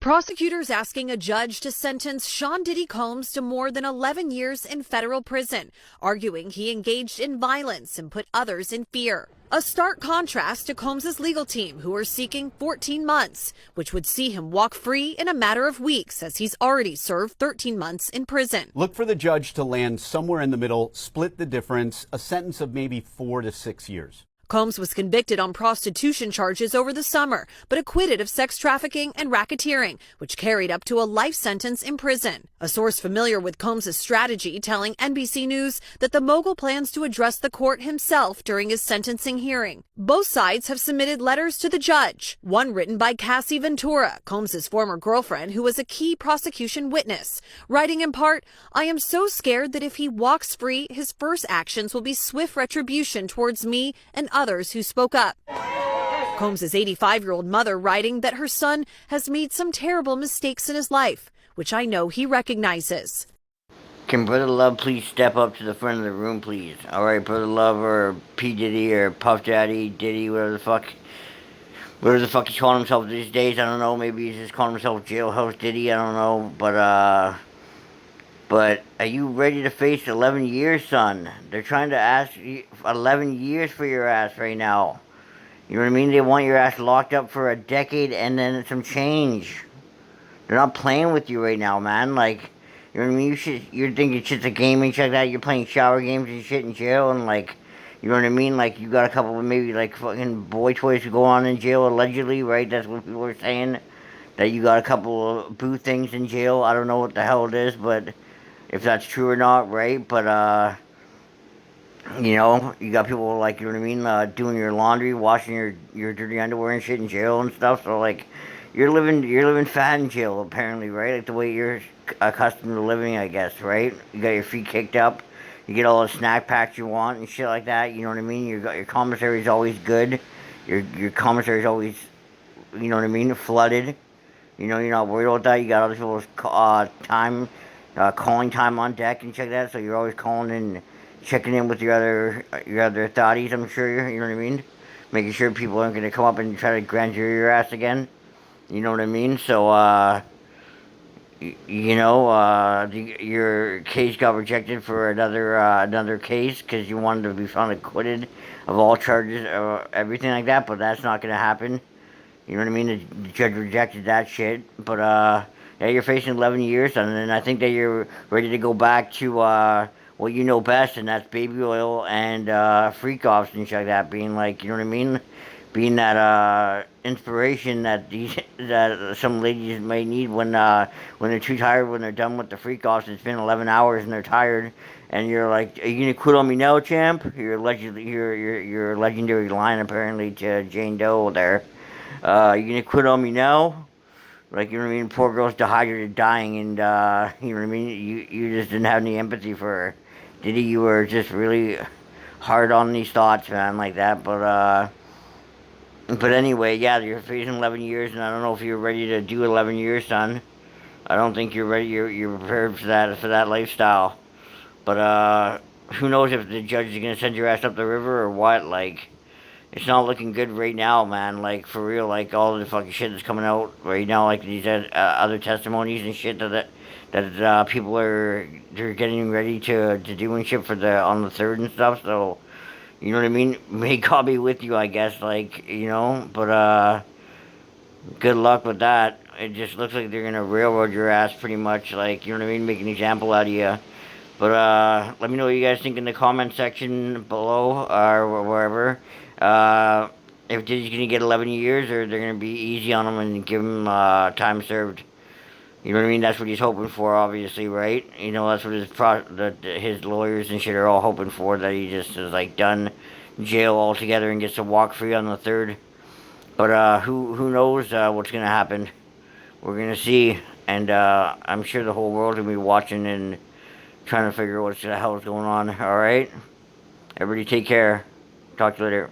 Prosecutors asking a judge to sentence Sean Diddy Combs to more than 11 years in federal prison, arguing he engaged in violence and put others in fear. A stark contrast to Combs' legal team, who are seeking 14 months, which would see him walk free in a matter of weeks, as he's already served 13 months in prison. Look for the judge to land somewhere in the middle, split the difference, a sentence of maybe 4 to 6 years. Combs was convicted on prostitution charges over the summer, but acquitted of sex trafficking and racketeering, which carried up to a life sentence in prison. A source familiar with Combs' strategy telling NBC News that the mogul plans to address the court himself during his sentencing hearing. Both sides have submitted letters to the judge, one written by Cassie Ventura, Combs' former girlfriend, who was a key prosecution witness, writing in part, "I am so scared that if he walks free, his first actions will be swift retribution towards me and others who spoke up." Combs' 85-year-old mother writing that her son has made some terrible mistakes in his life, which I know he recognizes. Can Brother Love please step up to the front of the room, please? All right, Brother Love or P. Diddy or Puff Daddy, Diddy, whatever the fuck he's calling himself these days. I don't know. Maybe he's just calling himself Jailhouse Diddy. I don't know. But are you ready to face 11 years, son? They're trying to ask you 11 years for your ass right now. You know what I mean? They want your ass locked up for a decade and then some change. They're not playing with you right now, man. Like, you know what I mean? You're thinking shit's a game and shit like that. You're playing shower games and shit in jail, and like, you know what I mean? Like, you got a couple of maybe like fucking boy toys to go on in jail allegedly, right? That's what people are saying. That you got a couple of boo things in jail. I don't know what the hell it is, but if that's true or not, right? But you know, you got people like, you know what I mean, doing your laundry, washing your dirty underwear and shit in jail and stuff. So like, you're living fat in jail apparently, right? Like the way you're accustomed to living, I guess, right? You got your feet kicked up, you get all the snack packs you want and shit like that. You know what I mean? Your commissary's always good. Your commissary's always, you know what I mean, flooded. You know, you're not worried about that. You got other people's time, calling time on deck and shit like that. So you're always calling in, checking in with your other thotties. I'm sure you know what I mean. Making sure people aren't gonna come up and try to grand jury your ass again. You know what I mean? So, you know, your case got rejected for another case because you wanted to be found acquitted of all charges, everything like that. But that's not gonna happen. You know what I mean? The judge rejected that shit. But yeah, you're facing 11 years, and I think that you're ready to go back to what you know best, and that's baby oil and freak offs and shit like that. Being like, you know what I mean? Being that inspiration that some ladies may need when they're too tired, when they're done with the freak offs. It's been 11 hours and they're tired, and you're like, "Are you gonna quit on me now, champ?" Your legendary line apparently to Jane Doe there. You gonna quit on me now? Like, you know what I mean? Poor girl's dehydrated, dying, and you know what I mean? You just didn't have any empathy for her. Diddy, you were just really hard on these thoughts, man, like that. But anyway, yeah, you're facing 11 years, and I don't know if you're ready to do 11 years, son. I don't think you're ready. You're prepared for that lifestyle. But who knows if the judge is gonna send your ass up the river or what? Like, it's not looking good right now, man. Like, for real, like all the fucking shit that's coming out right now, like these other testimonies and shit that people they're getting ready to do and shit for on the third and stuff. So, you know what I mean? May God be with you, I guess. Like, you know, but good luck with that. It just looks like they're gonna railroad your ass pretty much. Like, you know what I mean? Make an example out of you. But let me know what you guys think in the comment section below or wherever. If Diddy's gonna get 11 years, or they're gonna be easy on him and give him time served. You know what I mean? That's what he's hoping for, obviously, right? You know, that's what his lawyers and shit are all hoping for, that he just is like done jail altogether and gets to walk free on the third. But who knows what's gonna happen? We're gonna see, and I'm sure the whole world will be watching and trying to figure out what the hell is going on. All right, everybody, take care. Talk to you later.